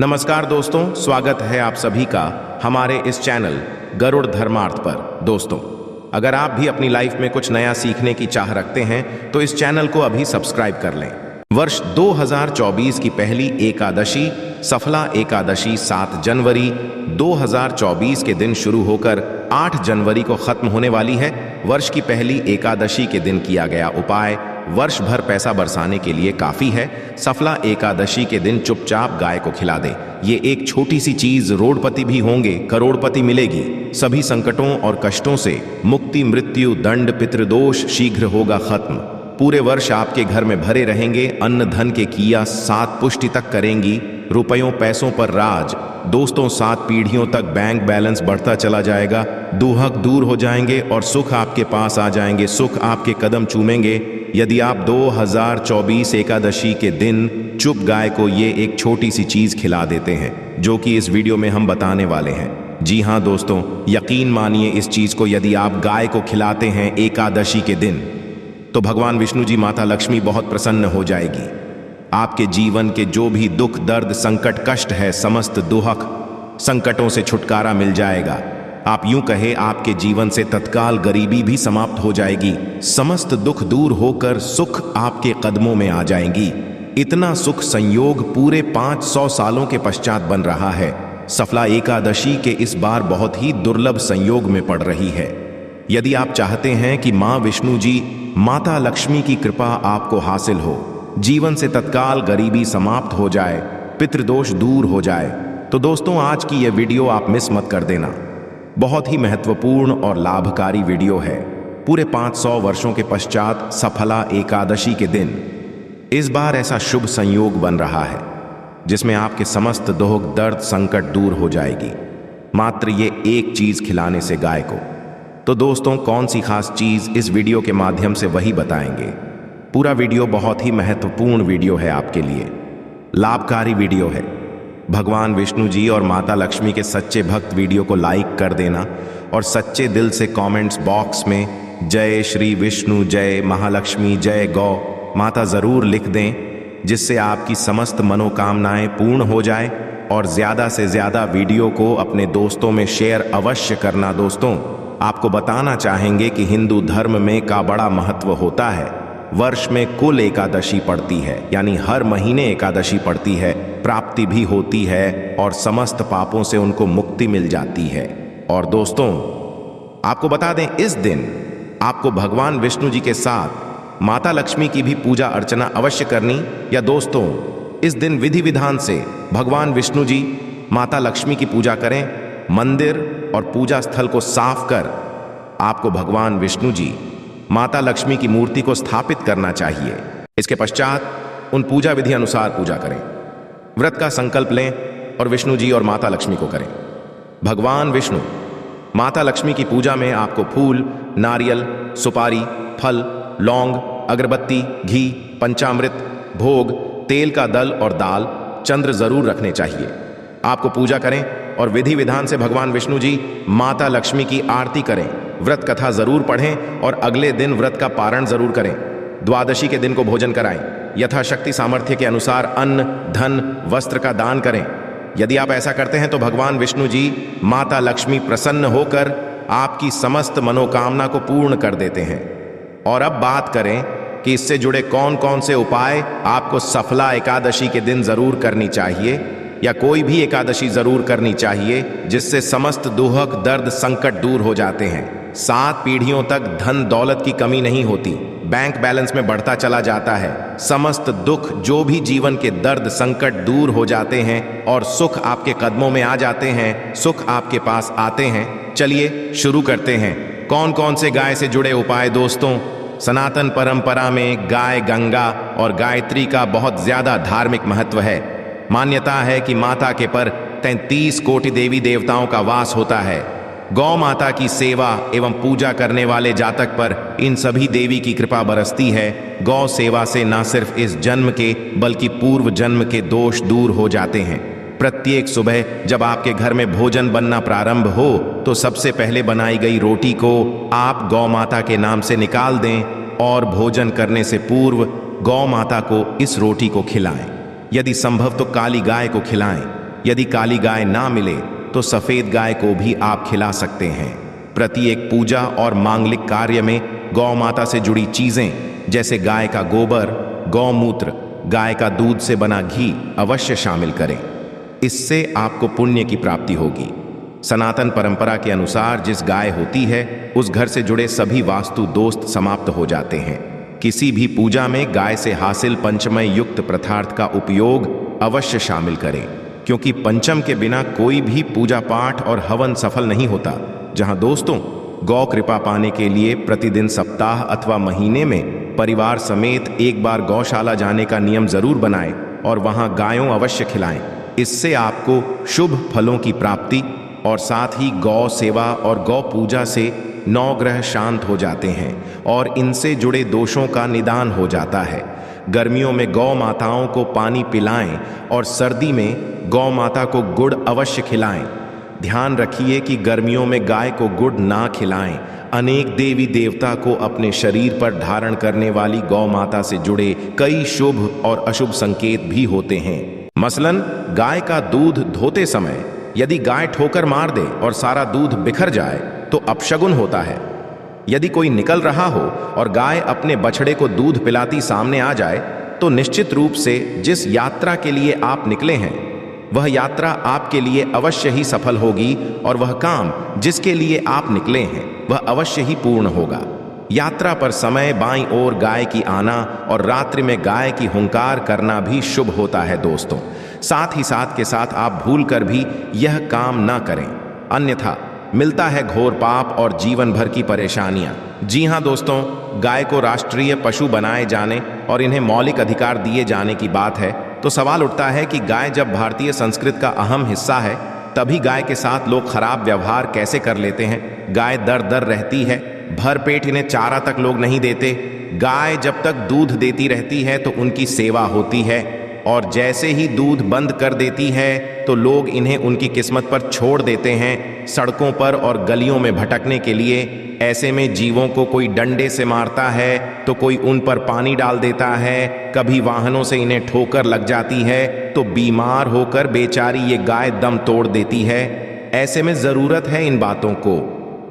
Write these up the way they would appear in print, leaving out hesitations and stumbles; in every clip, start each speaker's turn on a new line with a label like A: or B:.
A: नमस्कार दोस्तों, स्वागत है आप सभी का हमारे इस चैनल गरुड़ धर्मार्थ पर। दोस्तों, अगर आप भी अपनी लाइफ में कुछ नया सीखने की चाह रखते हैं तो इस चैनल को अभी सब्सक्राइब कर लें। वर्ष 2024 की पहली एकादशी सफला एकादशी 7 जनवरी 2024 के दिन शुरू होकर 8 जनवरी को खत्म होने वाली है। वर्ष की पहली एकादशी के दिन किया गया उपाय वर्ष भर पैसा बरसाने के लिए काफी है। सफला एकादशी के दिन चुपचाप गाय को खिला दे। ये एक छोटी सी चीज रोडपति भी होंगे, करोड़पति मिलेगी। सभी संकटों और कष्टों से मुक्ति, मृत्यु, दंड, पितृदोष शीघ्र होगा खत्म। पूरे वर्ष आपके घर में भरे रहेंगे। अन्न धन के किया 7 पुष्टि तक करेंगी। रुपयों पैसों पर राज। दोस्तों, 7 पीढ़ियों तक बैंक बैलेंस बढ़ता चला जाएगा। दुहक दूर हो जाएंगे और सुख आपके पास आ जाएंगे। सुख आपके कदम चूमेंगे यदि आप 2024 एकादशी के दिन चुप गाय को ये एक छोटी सी चीज खिला देते हैं, जो कि इस वीडियो में हम बताने वाले हैं। जी हाँ दोस्तों, यकीन मानिए, इस चीज को यदि आप गाय को खिलाते हैं एकादशी के दिन तो भगवान विष्णु जी, माता लक्ष्मी बहुत प्रसन्न हो जाएगी। आपके जीवन के जो भी दुख, दर्द, संकट, कष्ट है, समस्त दुहक संकटों से छुटकारा मिल जाएगा। आप यूं कहे, आपके जीवन से तत्काल गरीबी भी समाप्त हो जाएगी। समस्त दुख दूर होकर सुख आपके कदमों में आ जाएंगी। इतना सुख संयोग पूरे 500 सालों के पश्चात बन रहा है। सफला एकादशी के इस बार बहुत ही दुर्लभ संयोग में पड़ रही है। यदि आप चाहते हैं कि मां विष्णु जी, माता लक्ष्मी की कृपा आपको हासिल हो, जीवन से तत्काल गरीबी समाप्त हो जाए, पितृदोष दूर हो जाए, तो दोस्तों आज की यह वीडियो आप मिस मत कर देना। बहुत ही महत्वपूर्ण और लाभकारी वीडियो है। पूरे 500 वर्षों के पश्चात सफला एकादशी के दिन इस बार ऐसा शुभ संयोग बन रहा है जिसमें आपके समस्त दुख, दर्द, संकट दूर हो जाएगी, मात्र ये एक चीज खिलाने से गाय को। तो दोस्तों, कौन सी खास चीज, इस वीडियो के माध्यम से वही बताएंगे। पूरा वीडियो बहुत ही महत्वपूर्ण वीडियो है, आपके लिए लाभकारी वीडियो है। भगवान विष्णु जी और माता लक्ष्मी के सच्चे भक्त वीडियो को लाइक कर देना और सच्चे दिल से कमेंट्स बॉक्स में जय श्री विष्णु, जय महालक्ष्मी, जय गौ माता जरूर लिख दें, जिससे आपकी समस्त मनोकामनाएं पूर्ण हो जाए। और ज्यादा से ज्यादा वीडियो को अपने दोस्तों में शेयर अवश्य करना। दोस्तों, आपको बताना चाहेंगे कि हिंदू धर्म में का बड़ा महत्व होता है। वर्ष में कुल एकादशी पड़ती है, यानी हर महीने एकादशी पड़ती है, प्राप्ति भी होती है और समस्त पापों से उनको मुक्ति मिल जाती है। और दोस्तों, आपको बता दें, इस दिन आपको भगवान विष्णु जी के साथ माता लक्ष्मी की भी पूजा अर्चना अवश्य करनी। या दोस्तों, इस दिन विधि विधान से भगवान विष्णु जी, माता लक्ष्मी की पूजा करें। मंदिर और पूजा स्थल को साफ कर आपको भगवान विष्णु जी, माता लक्ष्मी की मूर्ति को स्थापित करना चाहिए। इसके पश्चात उन पूजा विधि अनुसार पूजा करें। व्रत का संकल्प लें और विष्णु जी और माता लक्ष्मी को करें। भगवान विष्णु, माता लक्ष्मी की पूजा में आपको फूल, नारियल, सुपारी, फल, लौंग, अगरबत्ती, घी, पंचामृत, भोग, तेल का दल और दाल, चंद्र जरूर रखने चाहिए। आपको पूजा करें और विधि विधान से भगवान विष्णु जी, माता लक्ष्मी की आरती करें। व्रत कथा जरूर पढ़ें और अगले दिन व्रत का पारण जरूर करें। द्वादशी के दिन को भोजन कराएं। यथाशक्ति सामर्थ्य के अनुसार अन्न, धन, वस्त्र का दान करें। यदि आप ऐसा करते हैं तो भगवान विष्णु जी, माता लक्ष्मी प्रसन्न होकर आपकी समस्त मनोकामना को पूर्ण कर देते हैं। और अब बात करें कि इससे जुड़े कौन कौन से उपाय आपको सफला एकादशी के दिन जरूर करनी चाहिए, या कोई भी एकादशी जरूर करनी चाहिए, जिससे समस्त दुहक, दर्द, संकट दूर हो जाते हैं। 7 पीढ़ियों तक धन दौलत की कमी नहीं होती, बैंक बैलेंस में बढ़ता चला जाता है। समस्त दुख, जो भी जीवन के दर्द, संकट दूर हो जाते हैं और सुख आपके कदमों में आ जाते हैं, सुख आपके पास आते हैं। चलिए शुरू करते हैं। कौन कौन से गाय से जुड़े उपाय। दोस्तों, सनातन परंपरा में गाय, गंगा और गायत्री का बहुत ज्यादा धार्मिक महत्व है। मान्यता है कि माता के पर 33 कोटि देवी देवताओं का वास होता है। गौ माता की सेवा एवं पूजा करने वाले जातक पर इन सभी देवी की कृपा बरसती है। गौ सेवा से न सिर्फ इस जन्म के बल्कि पूर्व जन्म के दोष दूर हो जाते हैं। प्रत्येक सुबह जब आपके घर में भोजन बनना प्रारंभ हो तो सबसे पहले बनाई गई रोटी को आप गौ माता के नाम से निकाल दें और भोजन करने से पूर्व गौ माता को इस रोटी को खिलाएं। यदि संभव तो काली गाय को खिलाएं। यदि काली गाय ना मिले तो सफेद गाय को भी आप खिला सकते हैं। प्रत्येक पूजा और मांगलिक कार्य में गौ माता से जुड़ी चीजें जैसे गाय का गोबर, गौमूत्र, गाय का दूध से बना घी अवश्य शामिल करें। इससे आपको पुण्य की प्राप्ति होगी। सनातन परंपरा के अनुसार जिस गाय होती है उस घर से जुड़े सभी वास्तु दोस्त समाप्त हो जाते हैं। किसी भी पूजा में गाय से हासिल पंचमय युक्त पदार्थ का उपयोग अवश्य शामिल करें, क्योंकि पंचम के बिना कोई भी पूजा पाठ और हवन सफल नहीं होता। जहां दोस्तों, गौ कृपा पाने के लिए प्रतिदिन, सप्ताह अथवा महीने में परिवार समेत एक बार गौशाला जाने का नियम जरूर बनाएं और वहां गायों अवश्य खिलाएं। इससे आपको शुभ फलों की प्राप्ति और साथ ही गौ सेवा और गौ पूजा से नवग्रह शांत हो जाते हैं और इनसे जुड़े दोषों का निदान हो जाता है। गर्मियों में गौ माताओं को पानी पिलाएं और सर्दी में गौ माता को गुड़ अवश्य खिलाएं। ध्यान रखिए कि गर्मियों में गाय को गुड़ ना खिलाएं। अनेक देवी देवता को अपने शरीर पर धारण करने वाली गौ माता से जुड़े कई शुभ और अशुभ संकेत भी होते हैं। मसलन, गाय का दूध धोते समय यदि गाय ठोकर मार दे और सारा दूध बिखर जाए तो अपशगुन होता है। यदि कोई निकल रहा हो और गाय अपने बछड़े को दूध पिलाती सामने आ जाए तो निश्चित रूप से जिस यात्रा के लिए आप निकले हैं वह यात्रा आपके लिए अवश्य ही सफल होगी और वह काम जिसके लिए आप निकले हैं वह अवश्य ही पूर्ण होगा। यात्रा पर समय बाईं ओर गाय की आना और रात्रि में गाय की हुंकार करना भी शुभ होता है दोस्तों। साथ ही साथ के साथ आप भूल कर भी यह काम ना करें, अन्यथा मिलता है घोर पाप और जीवन भर की परेशानियां। जी हां दोस्तों, गाय को राष्ट्रीय पशु बनाए जाने और इन्हें मौलिक अधिकार दिए जाने की बात है तो सवाल उठता है कि गाय जब भारतीय संस्कृति का अहम हिस्सा है तभी गाय के साथ लोग खराब व्यवहार कैसे कर लेते हैं। गाय दर दर रहती है, भर पेट इन्हें चारा तक लोग नहीं देते। गाय जब तक दूध देती रहती है तो उनकी सेवा होती है और जैसे ही दूध बंद कर देती है तो लोग इन्हें उनकी किस्मत पर छोड़ देते हैं, सड़कों पर और गलियों में भटकने के लिए। ऐसे में जीवों को कोई डंडे से मारता है तो कोई उन पर पानी डाल देता है, कभी वाहनों से इन्हें ठोकर लग जाती है तो बीमार होकर बेचारी ये गाय दम तोड़ देती है। ऐसे में जरूरत है इन बातों को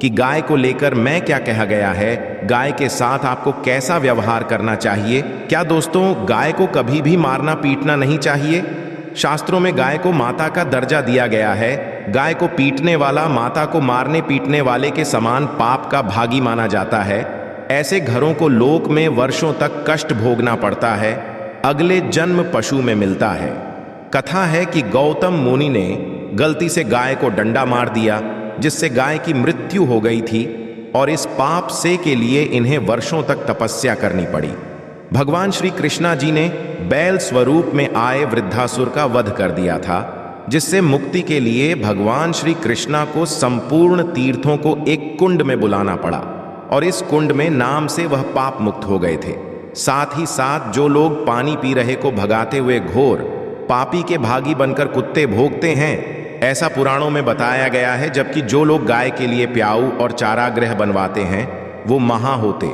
A: कि गाय को लेकर मैं क्या कहा गया है, गाय के साथ आपको कैसा व्यवहार करना चाहिए। क्या दोस्तों, गाय को कभी भी मारना पीटना नहीं चाहिए। शास्त्रों में गाय को माता का दर्जा दिया गया है। गाय को पीटने वाला माता को मारने पीटने वाले के समान पाप का भागी माना जाता है। ऐसे घरों को लोक में वर्षों तक कष्ट भोगना पड़ता है, अगले जन्म पशु में मिलता है। कथा है कि गौतम मुनि ने गलती से गाय को डंडा मार दिया जिससे गाय की मृत्यु हो गई थी और इस पाप से के लिए इन्हें वर्षों तक तपस्या करनी पड़ी। भगवान श्री कृष्णा जी ने बैल स्वरूप में आए वृद्धासुर का वध कर दिया था, जिससे मुक्ति के लिए भगवान श्री कृष्णा को संपूर्ण तीर्थों को एक कुंड में बुलाना पड़ा और इस कुंड में नाम से वह पाप मुक्त हो गए थे। साथ ही साथ जो लोग पानी पी रहे को भगाते हुए घोर पापी के भागी बनकर कुत्ते भोगते हैं, ऐसा पुराणों में बताया गया है। जबकि जो लोग गाय के लिए प्याऊ और चारागृह बनवाते हैं वो महा होते।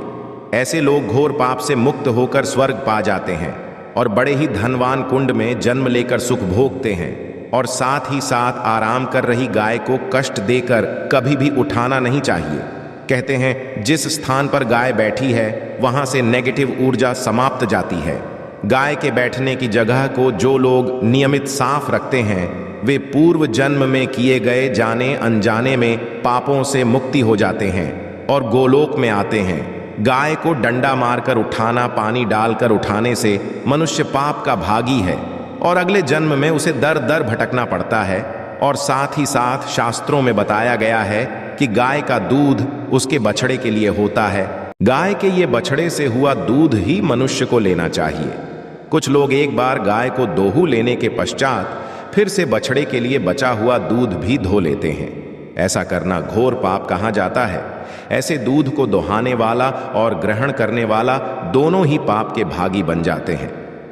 A: ऐसे लोग घोर पाप से मुक्त होकर स्वर्ग पा जाते हैं और बड़े ही धनवान कुंड में जन्म लेकर सुख भोगते हैं। और साथ ही साथ आराम कर रही गाय को कष्ट देकर कभी भी उठाना नहीं चाहिए। कहते हैं जिस स्थान पर गाय बैठी है वहां से नेगेटिव ऊर्जा समाप्त जाती है। गाय के बैठने की जगह को जो लोग नियमित साफ रखते हैं वे पूर्व जन्म में किए गए जाने अनजाने में पापों से मुक्ति हो जाते हैं और गोलोक में आते हैं। गाय को डंडा मारकर उठाना, पानी डालकर उठाने से मनुष्य पाप का भागी है और अगले जन्म में उसे दर दर भटकना पड़ता है। और साथ ही साथ शास्त्रों में बताया गया है कि गाय का दूध उसके बछड़े के लिए होता है। गाय के ये बछड़े से हुआ दूध ही मनुष्य को लेना चाहिए। कुछ लोग एक बार गाय को दोहू लेने के पश्चात फिर से बछड़े के लिए बचा हुआ दूध भी धो लेते हैं। ऐसा करना घोर पाप कहा जाता है। ऐसे दूध को दोहाने वाला और ग्रहण करने वाला दोनों ही पाप के भागी बन जाते हैं।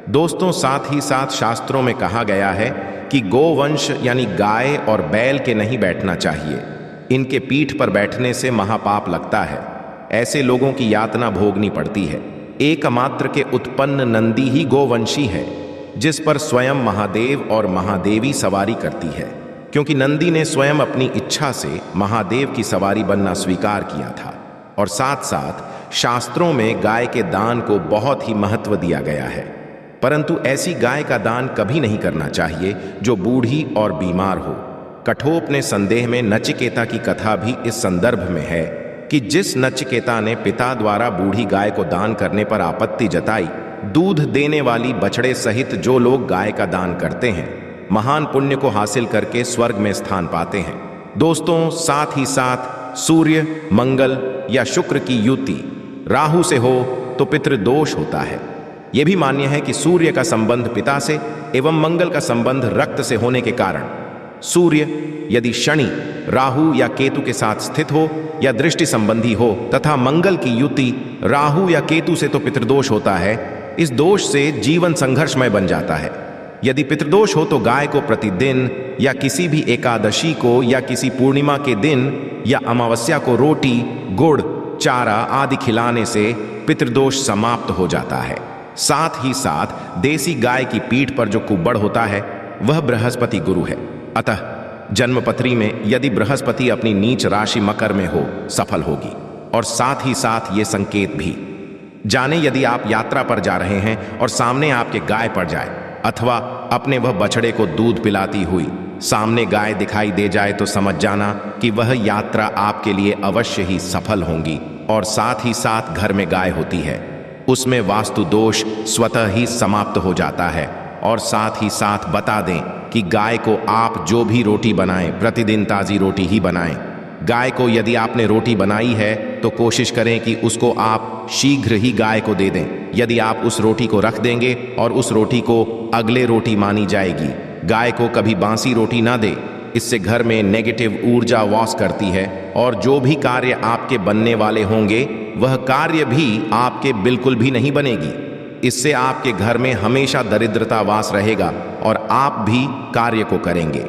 A: दोस्तों, साथ ही साथ शास्त्रों में कहा गया है कि गोवंश यानी गाय और बैल के नहीं बैठना चाहिए। इनके पीठ पर बैठने से महापाप लगता है। ऐसे लोगों की यातना भोगनी पड़ती है। एकमात्र के उत्पन्न नंदी ही गोवंशी है। जिस पर स्वयं महादेव और महादेवी सवारी करती है, क्योंकि नंदी ने स्वयं अपनी इच्छा से महादेव की सवारी बनना स्वीकार किया था। और साथ साथ शास्त्रों में गाय के दान को बहुत ही महत्व दिया गया है, परंतु ऐसी गाय का दान कभी नहीं करना चाहिए जो बूढ़ी और बीमार हो। कठोप ने संदेह में नचिकेता की कथा भी इस संदर्भ में है कि जिस नचिकेता ने पिता द्वारा बूढ़ी गाय को दान करने पर आपत्ति जताई, दूध देने वाली बछड़े सहित जो लोग गाय का दान करते हैं महान पुण्य को हासिल करके स्वर्ग में स्थान पाते हैं। दोस्तों, साथ ही साथ सूर्य, मंगल या शुक्र की युति राहु से हो तो पितृदोष होता है। यह भी मान्य है कि सूर्य का संबंध पिता से एवं मंगल का संबंध रक्त से होने के कारण सूर्य यदि शनि, राहु या केतु के साथ स्थित हो या दृष्टि संबंधी हो तथा मंगल की युति राहु या केतु से तो पितृदोष होता है। इस दोष से जीवन संघर्षमय बन जाता है। यदि पितृदोष हो तो गाय को प्रतिदिन या किसी भी एकादशी को या किसी पूर्णिमा के दिन या अमावस्या को रोटी, गुड़, चारा आदि खिलाने से पितृदोष समाप्त हो जाता है। साथ ही साथ देसी गाय की पीठ पर जो कुब्बड़ होता है वह बृहस्पति गुरु है। अतः जन्मपत्री में यदि बृहस्पति अपनी नीच राशि मकर में हो सफल होगी। और साथ ही साथ ये संकेत भी जाने, यदि आप यात्रा पर जा रहे हैं और सामने आपके गाय पड़ जाए अथवा अपने वह बछड़े को दूध पिलाती हुई सामने गाय दिखाई दे जाए तो समझ जाना कि वह यात्रा आपके लिए अवश्य ही सफल होगी। और साथ ही साथ घर में गाय होती है उसमें वास्तु दोष स्वतः ही समाप्त हो जाता है। और साथ ही साथ बता दें कि गाय को आप जो भी रोटी बनाएं प्रतिदिन ताज़ी रोटी ही बनाएं। गाय को यदि आपने रोटी बनाई है तो कोशिश करें कि उसको आप शीघ्र ही गाय को दे दें। यदि आप उस रोटी को रख देंगे और उस रोटी को अगले रोटी मानी जाएगी। गाय को कभी बासी रोटी ना दे, इससे घर में नेगेटिव ऊर्जा वास करती है और जो भी कार्य आपके बनने वाले होंगे वह कार्य भी आपके बिल्कुल भी नहीं बनेगी। इससे आपके घर में हमेशा दरिद्रता वास रहेगा और आप भी कार्य को करेंगे,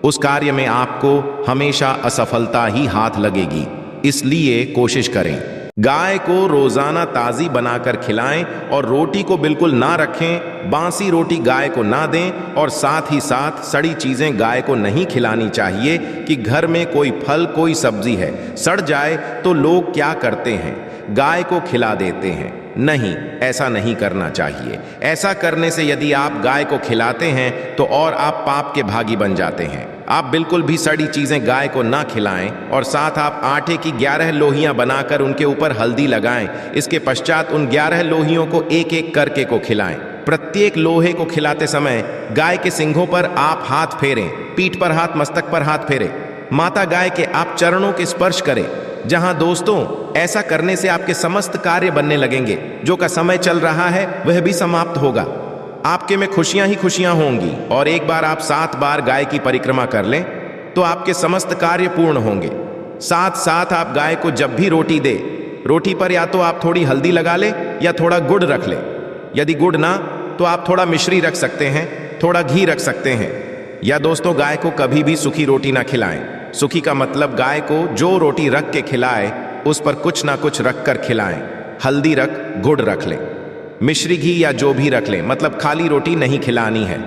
A: उस कार्य में आपको हमेशा असफलता ही हाथ लगेगी। इसलिए कोशिश करें गाय को रोजाना ताजी बनाकर खिलाएं और रोटी को बिल्कुल ना रखें, बासी रोटी गाय को ना दें। और साथ ही साथ सड़ी चीजें गाय को नहीं खिलानी चाहिए कि घर में कोई फल कोई सब्जी है सड़ जाए तो लोग क्या करते हैं, गाय को खिला देते हैं। नहीं, ऐसा नहीं करना चाहिए। ऐसा करने से यदि आप गाय को खिलाते हैं तो और आप पाप के भागी बन जाते हैं। आप बिल्कुल भी सड़ी चीजें गाय को ना खिलाएं और साथ आप आटे की 11 लोहियां बनाकर उनके ऊपर हल्दी लगाएं। इसके पश्चात उन 11 लोहियों को एक एक करके को खिलाएं। प्रत्येक लोहे को खिलाते समय गाय के सिंघों पर आप हाथ फेरें, पीठ पर हाथ, मस्तक पर हाथ फेरें। माता गाय के आप चरणों के स्पर्श करें। जहां दोस्तों ऐसा करने से आपके समस्त कार्य बनने लगेंगे। जो का समय चल रहा है वह भी समाप्त होगा। आपके में खुशियां ही खुशियां होंगी। और एक बार आप 7 बार गाय की परिक्रमा कर लें तो आपके समस्त कार्य पूर्ण होंगे। साथ साथ आप गाय को जब भी रोटी दे, रोटी पर या तो आप थोड़ी हल्दी लगा ले या थोड़ा गुड़ रख ले। यदि गुड़ ना तो आप थोड़ा मिश्री रख सकते हैं, थोड़ा घी रख सकते हैं। या दोस्तों गाय को कभी भी सूखी रोटी ना खिलाएं। सूखी का मतलब गाय को जो रोटी रख के खिलाए उस पर कुछ ना कुछ रख कर खिलाएं। हल्दी रख, गुड़ रख लें, मिश्री घी या जो भी रख लें, मतलब खाली रोटी नहीं खिलानी है।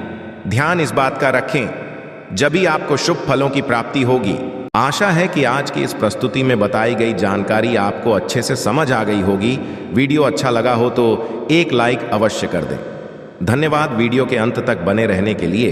A: ध्यान इस बात का रखें, जब भी आपको शुभ फलों की प्राप्ति होगी। आशा है कि आज की इस प्रस्तुति में बताई गई जानकारी आपको अच्छे से समझ आ गई होगी। वीडियो अच्छा लगा हो तो एक लाइक अवश्य कर दें। धन्यवाद वीडियो के अंत तक बने रहने के लिए।